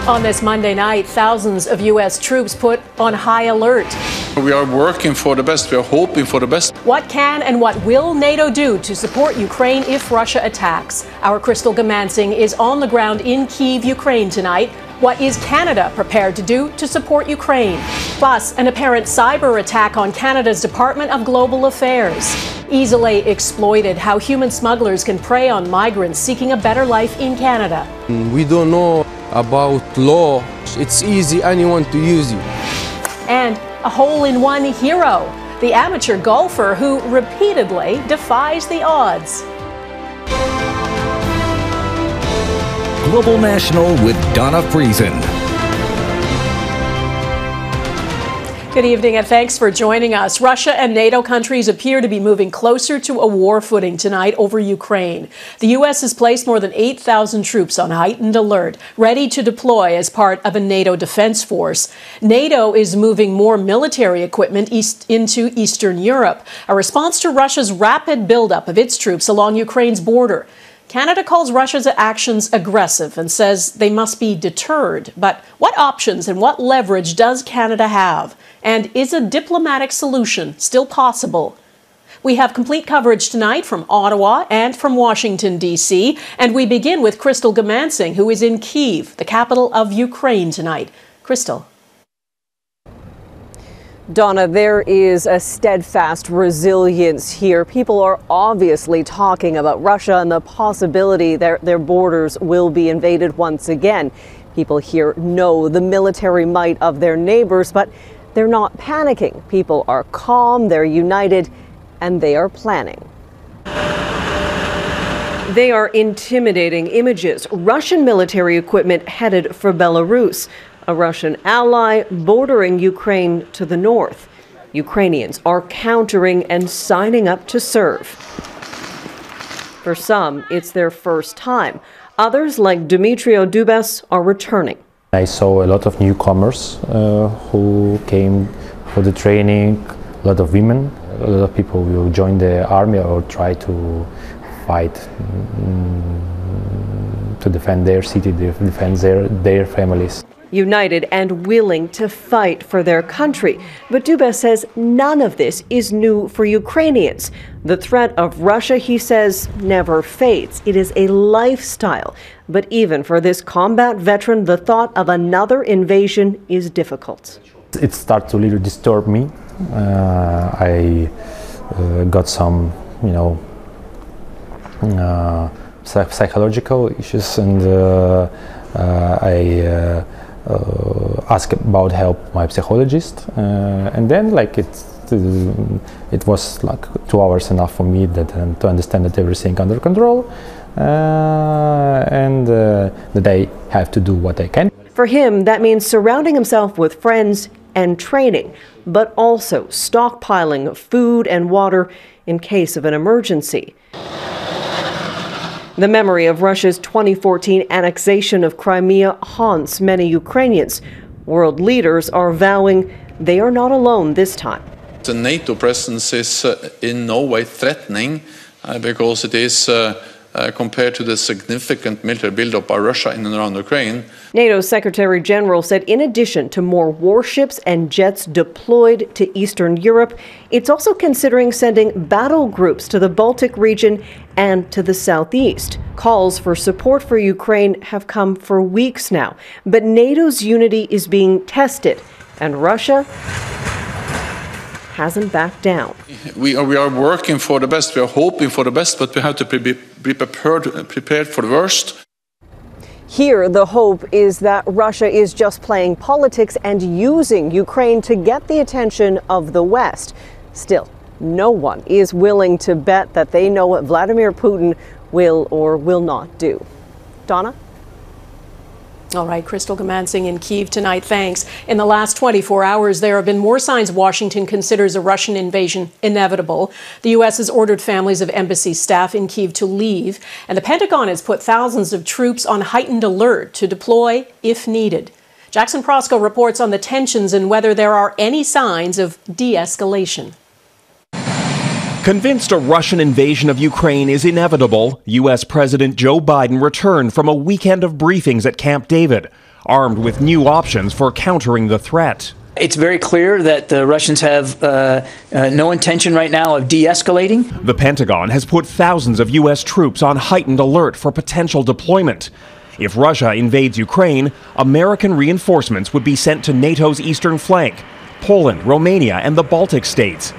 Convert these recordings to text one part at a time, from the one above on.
On this Monday night, thousands of U.S. troops put on high alert. We are working for the best. We are hoping for the best. What can and what will NATO do to support Ukraine if Russia attacks? Our Crystal Goomansingh is on the ground in Kyiv, Ukraine tonight. What is Canada prepared to do to support Ukraine? Plus, an apparent cyber attack on Canada's Department of Global Affairs. Easily exploited, how human smugglers can prey on migrants seeking a better life in Canada. We don't know about law. It's easy, anyone to use you. And a hole-in-one hero, the amateur golfer who repeatedly defies the odds. Global National with Donna Friesen. Good evening and thanks for joining us. Russia and NATO countries appear to be moving closer to a war footing tonight over Ukraine. The U.S. has placed more than 8,000 troops on heightened alert, ready to deploy as part of a NATO defense force. NATO is moving more military equipment into Eastern Europe, a response to Russia's rapid buildup of its troops along Ukraine's border. Canada calls Russia's actions aggressive and says they must be deterred. But what options and what leverage does Canada have? And is a diplomatic solution still possible? We have complete coverage tonight from Ottawa and from Washington, D.C. And we begin with Crystal Goomansingh, who is in Kyiv, the capital of Ukraine tonight. Crystal. Donna, there is a steadfast resilience here. People are obviously talking about Russia and the possibility that their borders will be invaded once again. People here know the military might of their neighbors, but they're not panicking. People are calm, they're united, and they are planning. They are intimidating images. Russian military equipment headed for Belarus, a Russian ally bordering Ukraine to the north. Ukrainians are countering and signing up to serve. For some, it's their first time. Others, like Dmitry Dubas, are returning. I saw a lot of newcomers who came for the training, a lot of women, a lot of people will join the army or try to fight to defend their city, defend their families. United and willing to fight for their country. But Dubas says none of this is new for Ukrainians. The threat of Russia, he says, never fades. It is a lifestyle. But even for this combat veteran, the thought of another invasion is difficult. It started to really disturb me. I got some, psychological issues, and I ask about help my psychologist, and then it was like 2 hours enough for me to understand that everything under control, and that I have to do what I can. For him, that means surrounding himself with friends and training, but also stockpiling food and water in case of an emergency. The memory of Russia's 2014 annexation of Crimea haunts many Ukrainians. World leaders are vowing they are not alone this time. The NATO presence is in no way threatening because it is compared to the significant military buildup by Russia in and around Ukraine. NATO's Secretary General said in addition to more warships and jets deployed to Eastern Europe, it's also considering sending battle groups to the Baltic region and to the southeast. Calls for support for Ukraine have come for weeks now, but NATO's unity is being tested, and Russia hasn't backed down. We are working for the best, we are hoping for the best, but we have to be prepared for the worst. Here, the hope is that Russia is just playing politics and using Ukraine to get the attention of the West. Still, no one is willing to bet that they know what Vladimir Putin will or will not do. Donna? All right, Crystal Goomansingh in Kyiv tonight, thanks. In the last 24 hours, there have been more signs Washington considers a Russian invasion inevitable. The U.S. has ordered families of embassy staff in Kyiv to leave, and the Pentagon has put thousands of troops on heightened alert to deploy if needed. Jackson Proskow reports on the tensions and whether there are any signs of de-escalation. Convinced a Russian invasion of Ukraine is inevitable, U.S. President Joe Biden returned from a weekend of briefings at Camp David. armed with new options for countering the threat. It's very clear that the Russians have no intention right now of de-escalating. The Pentagon has put thousands of U.S. troops on heightened alert for potential deployment. If Russia invades Ukraine, American reinforcements would be sent to NATO's eastern flank, Poland, Romania, and the Baltic states.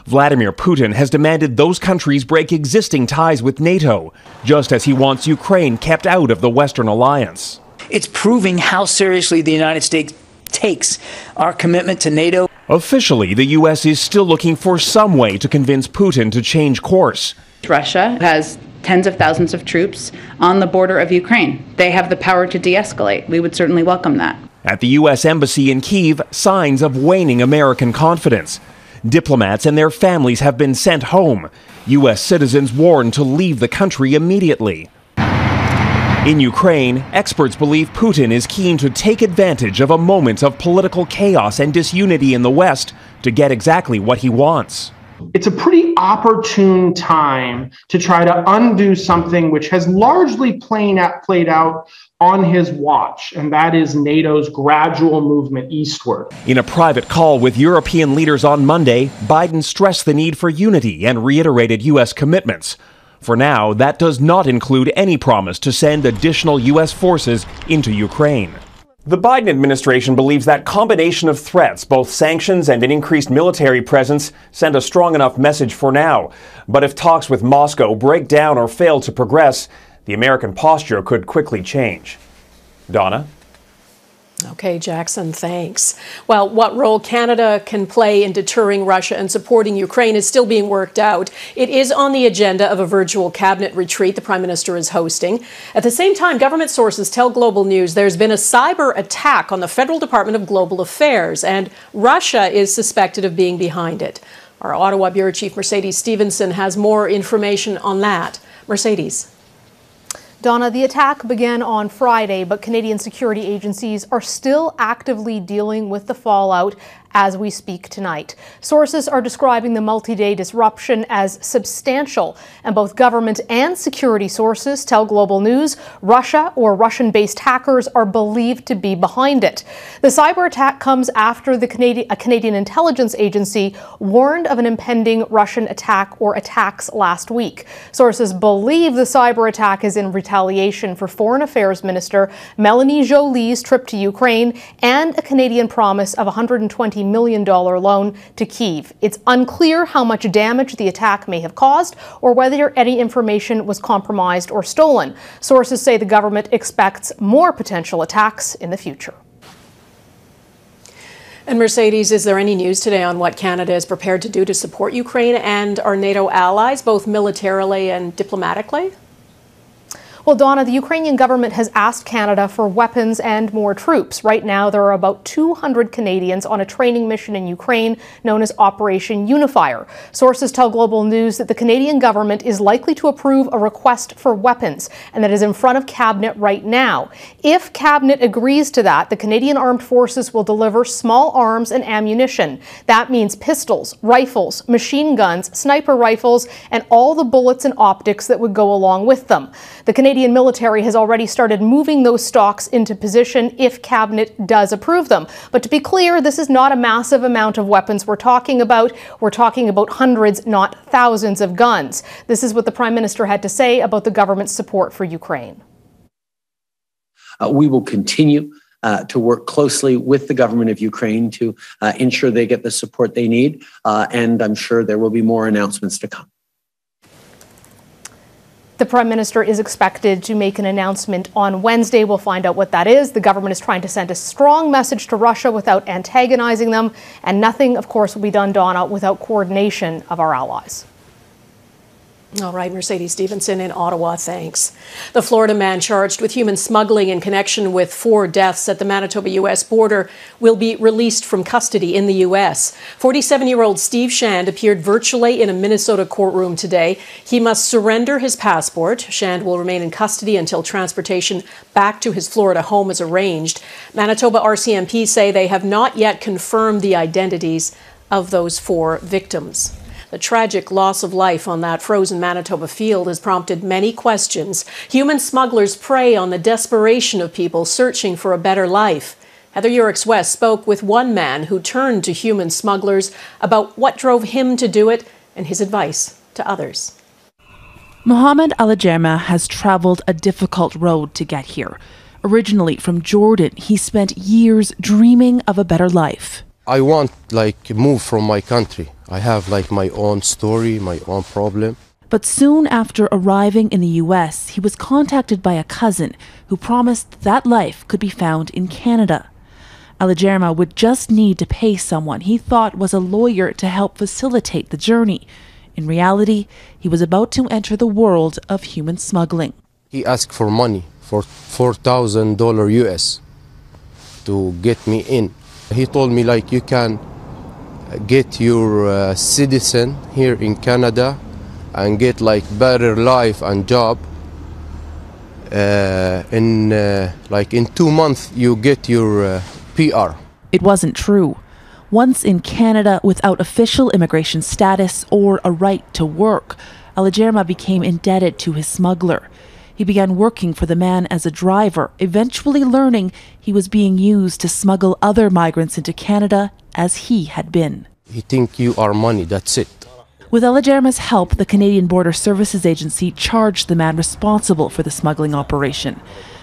Vladimir Putin has demanded those countries break existing ties with NATO, just as he wants Ukraine kept out of the Western alliance. It's proving how seriously the United States takes our commitment to NATO. Officially, the U.S. is still looking for some way to convince Putin to change course. Russia has tens of thousands of troops on the border of Ukraine. They have the power to de-escalate. We would certainly welcome that. At the U.S. Embassy in Kyiv, signs of waning American confidence. Diplomats and their families have been sent home. U.S. citizens warned to leave the country immediately. In Ukraine, experts believe Putin is keen to take advantage of a moment of political chaos and disunity in the West to get exactly what he wants. It's a pretty opportune time to try to undo something which has largely played out on his watch, and that is NATO's gradual movement eastward. In a private call with European leaders on Monday, Biden stressed the need for unity and reiterated U.S. commitments. For now, that does not include any promise to send additional U.S. forces into Ukraine. The Biden administration believes that combination of threats, both sanctions and an increased military presence, send a strong enough message for now. But if talks with Moscow break down or fail to progress, the American posture could quickly change. Donna? Okay, Jackson, thanks. Well, what role Canada can play in deterring Russia and supporting Ukraine is still being worked out. It is on the agenda of a virtual cabinet retreat the Prime Minister is hosting. At the same time, government sources tell Global News there's been a cyber attack on the Federal Department of Global Affairs, and Russia is suspected of being behind it. Our Ottawa Bureau Chief Mercedes Stephenson has more information on that. Mercedes. Donna, the attack began on Friday, but Canadian security agencies are still actively dealing with the fallout as we speak tonight. Sources are describing the multi-day disruption as substantial, and both government and security sources tell Global News Russia or Russian-based hackers are believed to be behind it. The cyber attack comes after a Canadian intelligence agency warned of an impending Russian attack or attacks last week. Sources believe the cyber attack is in retaliation for Foreign Affairs Minister Melanie Joly's trip to Ukraine and a Canadian promise of $120 million loan to Kyiv. It's unclear how much damage the attack may have caused or whether any information was compromised or stolen. Sources say the government expects more potential attacks in the future. And Mercedes, is there any news today on what Canada is prepared to do to support Ukraine and our NATO allies, both militarily and diplomatically? Well, Donna, the Ukrainian government has asked Canada for weapons and more troops. Right now, there are about 200 Canadians on a training mission in Ukraine known as Operation Unifier. Sources tell Global News that the Canadian government is likely to approve a request for weapons, and that is in front of Cabinet right now. If Cabinet agrees to that, the Canadian Armed Forces will deliver small arms and ammunition. That means pistols, rifles, machine guns, sniper rifles, and all the bullets and optics that would go along with them. The Canadian military has already started moving those stocks into position if Cabinet does approve them. But to be clear, this is not a massive amount of weapons we're talking about. We're talking about hundreds, not thousands of guns. This is what the Prime Minister had to say about the government's support for Ukraine. We will continue to work closely with the government of Ukraine to ensure they get the support they need. And I'm sure there will be more announcements to come. The Prime Minister is expected to make an announcement on Wednesday. We'll find out what that is. The government is trying to send a strong message to Russia without antagonizing them. And nothing, of course, will be done, Donna, without coordination of our allies. All right, Mercedes Stephenson in Ottawa, thanks. The Florida man charged with human smuggling in connection with 4 deaths at the Manitoba-U.S. border will be released from custody in the U.S. 47-year-old Steve Shand appeared virtually in a Minnesota courtroom today. He must surrender his passport. Shand will remain in custody until transportation back to his Florida home is arranged. Manitoba RCMP say they have not yet confirmed the identities of those 4 victims. The tragic loss of life on that frozen Manitoba field has prompted many questions. Human smugglers prey on the desperation of people searching for a better life. Heather Urix-West spoke with one man who turned to human smugglers about what drove him to do it and his advice to others. Mohammed Al-Ajerma has traveled a difficult road to get here. Originally from Jordan, he spent years dreaming of a better life. I want move from my country. I have my own story, my own problem. But soon after arriving in the U.S., he was contacted by a cousin who promised that life could be found in Canada. Al-Ajerma would just need to pay someone he thought was a lawyer to help facilitate the journey. In reality, he was about to enter the world of human smuggling. He asked for money, for $4,000 US to get me in. He told me you can get your citizen here in Canada and get better life and job. In 2 months you get your PR. It wasn't true. Once in Canada without official immigration status or a right to work, Al-Ajerma became indebted to his smuggler. He began working for the man as a driver, eventually learning he was being used to smuggle other migrants into Canada as he had been. He think you are money, that's it. With Al-Ajerma's help, the Canadian Border Services Agency charged the man responsible for the smuggling operation.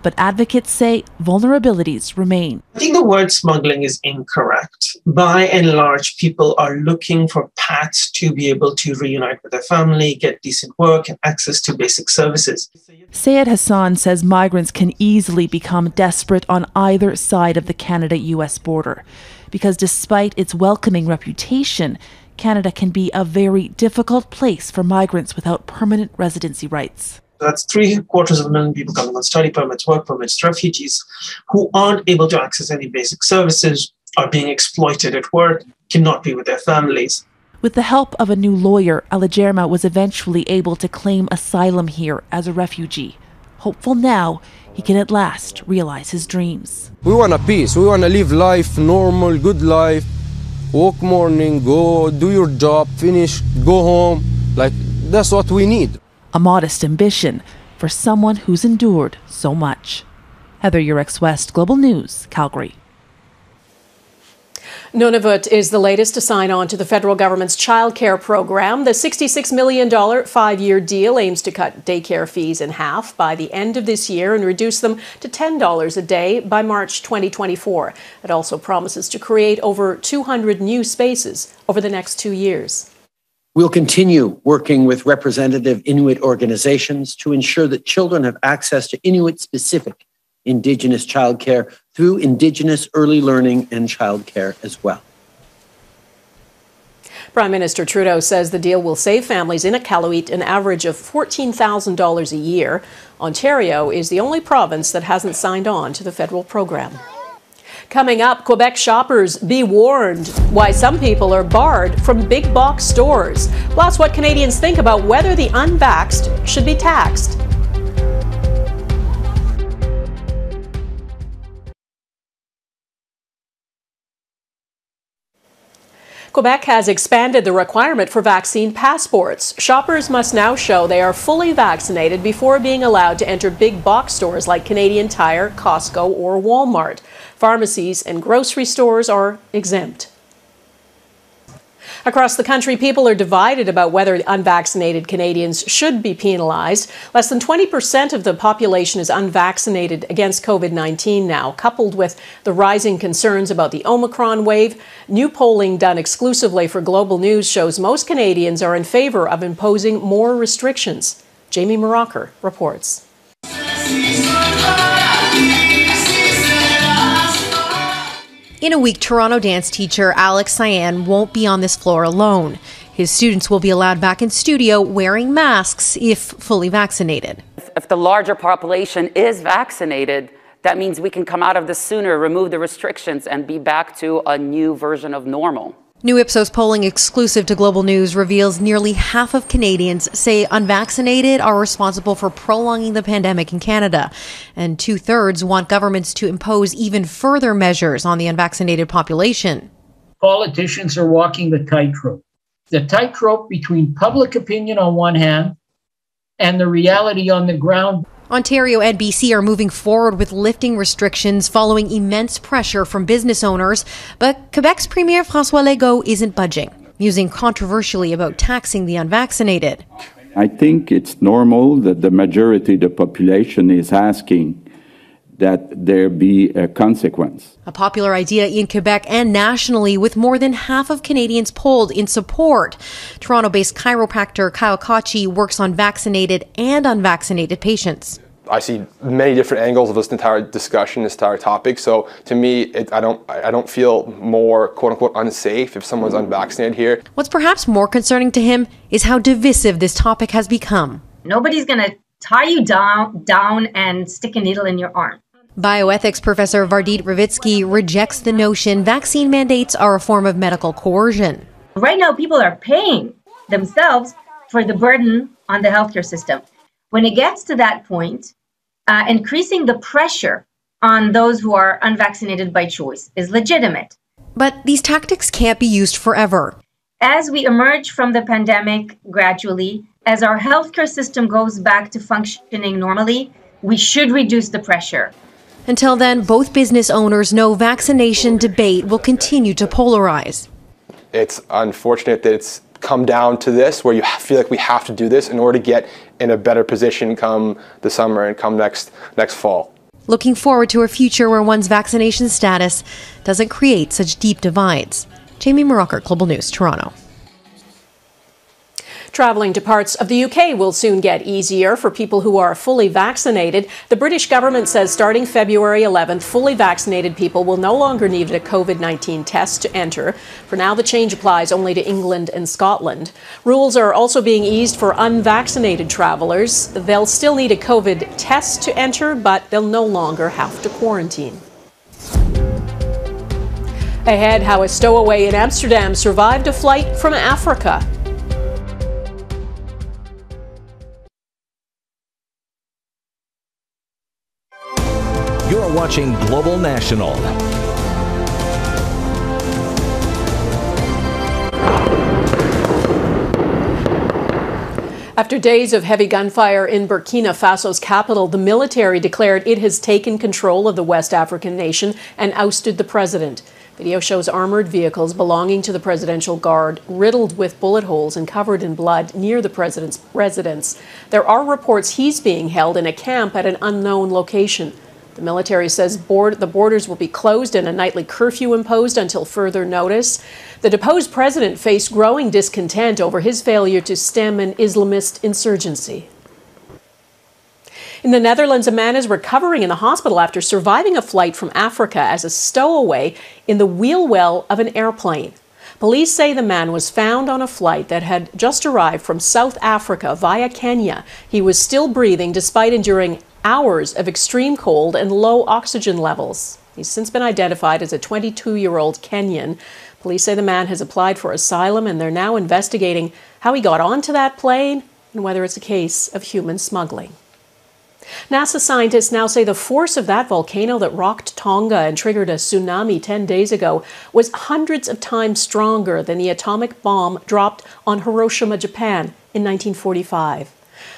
But advocates say vulnerabilities remain. I think the word smuggling is incorrect. By and large, people are looking for paths to be able to reunite with their family, get decent work, and access to basic services. Sayed Hassan says migrants can easily become desperate on either side of the Canada-US border, because despite its welcoming reputation, Canada can be a very difficult place for migrants without permanent residency rights. That's 750,000 people coming on study permits, work permits, refugees who aren't able to access any basic services, are being exploited at work, cannot be with their families. With the help of a new lawyer, Al-Ajerma was eventually able to claim asylum here as a refugee. Hopeful now, he can at last realize his dreams. We want a peace. We want to live life, normal, good life. Walk morning, go do your job, finish, go home. That's what we need. A modest ambition for someone who's endured so much. Heather Urix-West, Global News, Calgary. Nunavut is the latest to sign on to the federal government's child care program. The $66 million 5-year deal aims to cut daycare fees in half by the end of this year and reduce them to $10 a day by March 2024. It also promises to create over 200 new spaces over the next 2 years. We'll continue working with representative Inuit organizations to ensure that children have access to Inuit-specific Indigenous childcare through Indigenous early learning and childcare as well. Prime Minister Trudeau says the deal will save families in Iqaluit an average of $14,000 a year. Ontario is the only province that hasn't signed on to the federal program. Coming up, Quebec shoppers be warned why some people are barred from big box stores. Plus, what Canadians think about whether the unvaxxed should be taxed. Quebec has expanded the requirement for vaccine passports. Shoppers must now show they are fully vaccinated before being allowed to enter big box stores like Canadian Tire, Costco, or Walmart. Pharmacies and grocery stores are exempt. Across the country, people are divided about whether unvaccinated Canadians should be penalized. Less than 20% of the population is unvaccinated against COVID-19 now, coupled with the rising concerns about the Omicron wave. New polling done exclusively for Global News shows most Canadians are in favor of imposing more restrictions. Jamie Morocker reports. In a week, Toronto dance teacher Alex Cyan won't be on this floor alone. His students will be allowed back in studio wearing masks if fully vaccinated. If the larger population is vaccinated, that means we can come out of this sooner, remove the restrictions, and be back to a new version of normal. New Ipsos polling exclusive to Global News reveals nearly half of Canadians say unvaccinated are responsible for prolonging the pandemic in Canada. And 2/3 want governments to impose even further measures on the unvaccinated population. Politicians are walking the tightrope. the tightrope between public opinion on one hand and the reality on the ground. Ontario and BC are moving forward with lifting restrictions following immense pressure from business owners, but Quebec's Premier François Legault isn't budging, musing controversially about taxing the unvaccinated. I think it's normal that the majority of the population is asking that there be a consequence. A popular idea in Quebec and nationally, with more than half of Canadians polled in support. Toronto-based chiropractor Kyle Kochi works on vaccinated and unvaccinated patients. I see many different angles of this entire discussion, this entire topic. So to me, I don't feel more quote unquote unsafe if someone's unvaccinated here. What's perhaps more concerning to him is how divisive this topic has become. Nobody's going to tie you down and stick a needle in your arm. Bioethics professor Vardit Ravitsky rejects the notion vaccine mandates are a form of medical coercion. Right now, people are paying themselves for the burden on the healthcare system. When it gets to that point, increasing the pressure on those who are unvaccinated by choice is legitimate. But these tactics can't be used forever. As we emerge from the pandemic gradually, as our healthcare system goes back to functioning normally, we should reduce the pressure. Until then, both business owners know vaccination debate will continue to polarize. It's unfortunate that it's come down to this, where you feel like we have to do this in order to get in a better position come the summer and come next fall. Looking forward to a future where one's vaccination status doesn't create such deep divides. Jamie Marocker, Global News, Toronto. Travelling to parts of the UK will soon get easier for people who are fully vaccinated. The British government says starting February 11th, fully vaccinated people will no longer need a COVID-19 test to enter. For now, the change applies only to England and Scotland. Rules are also being eased for unvaccinated travellers. They'll still need a COVID test to enter, but they'll no longer have to quarantine. Ahead, how a stowaway in Amsterdam survived a flight from Africa. You're watching Global National. After days of heavy gunfire in Burkina Faso's capital, the military declared it has taken control of the West African nation and ousted the president. Video shows armored vehicles belonging to the Presidential Guard riddled with bullet holes and covered in blood near the president's residence. There are reports he's being held in a camp at an unknown location. The military says the borders will be closed and a nightly curfew imposed until further notice. The deposed president faced growing discontent over his failure to stem an Islamist insurgency. In the Netherlands, a man is recovering in the hospital after surviving a flight from Africa as a stowaway in the wheel well of an airplane. Police say the man was found on a flight that had just arrived from South Africa via Kenya. He was still breathing despite enduring hours of extreme cold and low oxygen levels. He's since been identified as a 22-year-old Kenyan. Police say the man has applied for asylum and they're now investigating how he got onto that plane and whether it's a case of human smuggling. NASA scientists now say the force of that volcano that rocked Tonga and triggered a tsunami 10 days ago was hundreds of times stronger than the atomic bomb dropped on Hiroshima, Japan in 1945.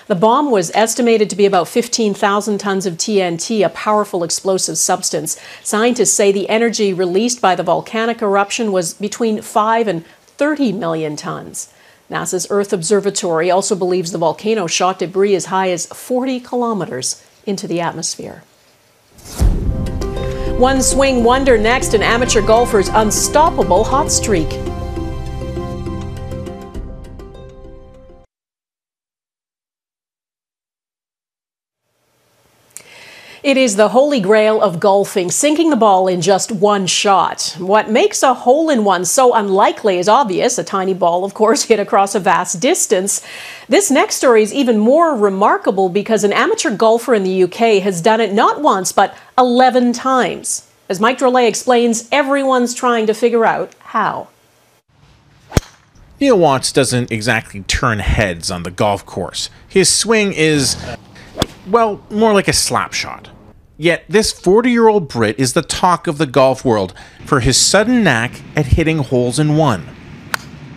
The bomb was estimated to be about 15,000 tons of TNT, a powerful explosive substance. Scientists say the energy released by the volcanic eruption was between 5 and 30 million tons. NASA's Earth Observatory also believes the volcano shot debris as high as 40 kilometers into the atmosphere. One swing wonder next, an amateur golfer's unstoppable hot streak. It is the holy grail of golfing, sinking the ball in just one shot. What makes a hole-in-one so unlikely is obvious. A tiny ball, of course, hit across a vast distance. This next story is even more remarkable because an amateur golfer in the UK has done it not once, but 11 times. As Mike Drolet explains, everyone's trying to figure out how. Neil Watts doesn't exactly turn heads on the golf course. His swing is, well, more like a slap shot. Yet this 40-year-old Brit is the talk of the golf world for his sudden knack at hitting holes in one.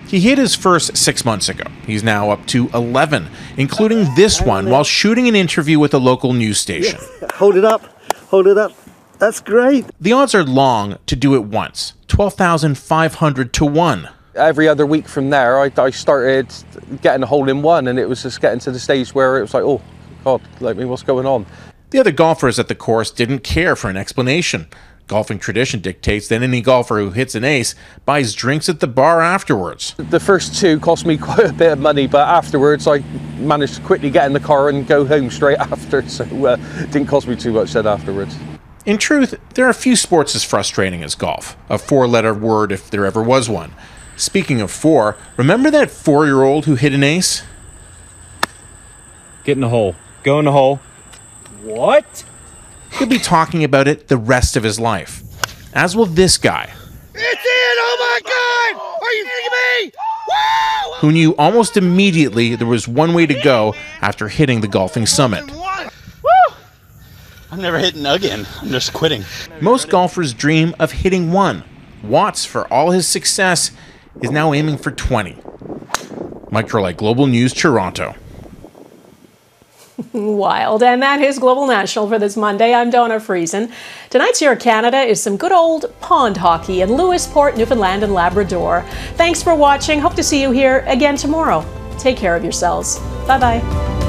He hit his first 6 months ago. He's now up to 11, including this one while shooting an interview with a local news station. Hold it up. Hold it up. That's great. The odds are long to do it once, 12,500 to 1. Every other week from there, I started getting a hole in one, and it was just getting to the stage where it was like, oh, God, like, what's going on? The other golfers at the course didn't care for an explanation. Golfing tradition dictates that any golfer who hits an ace buys drinks at the bar afterwards. The first two cost me quite a bit of money, but afterwards I managed to quickly get in the car and go home straight after, so it didn't cost me too much then afterwards. In truth, there are few sports as frustrating as golf, a four-letter word if there ever was one. Speaking of four, remember that 4-year-old who hit an ace? Get in the hole. Go in the hole. What? He'll be talking about it the rest of his life. As will this guy. It's in! Oh my God! Are you kidding me? Woo! Who knew almost immediately there was one way to go after hitting the golfing summit. Woo! I'm never hitting again. I'm just quitting. Most golfers dream of hitting one. Watts, for all his success, is now aiming for 20. Mike Trollet, Global News, Toronto. Wild. And that is Global National for this Monday. I'm Donna Friesen. Tonight's Your Canada is some good old pond hockey in Lewisport, Newfoundland and Labrador. Thanks for watching. Hope to see you here again tomorrow. Take care of yourselves. Bye-bye.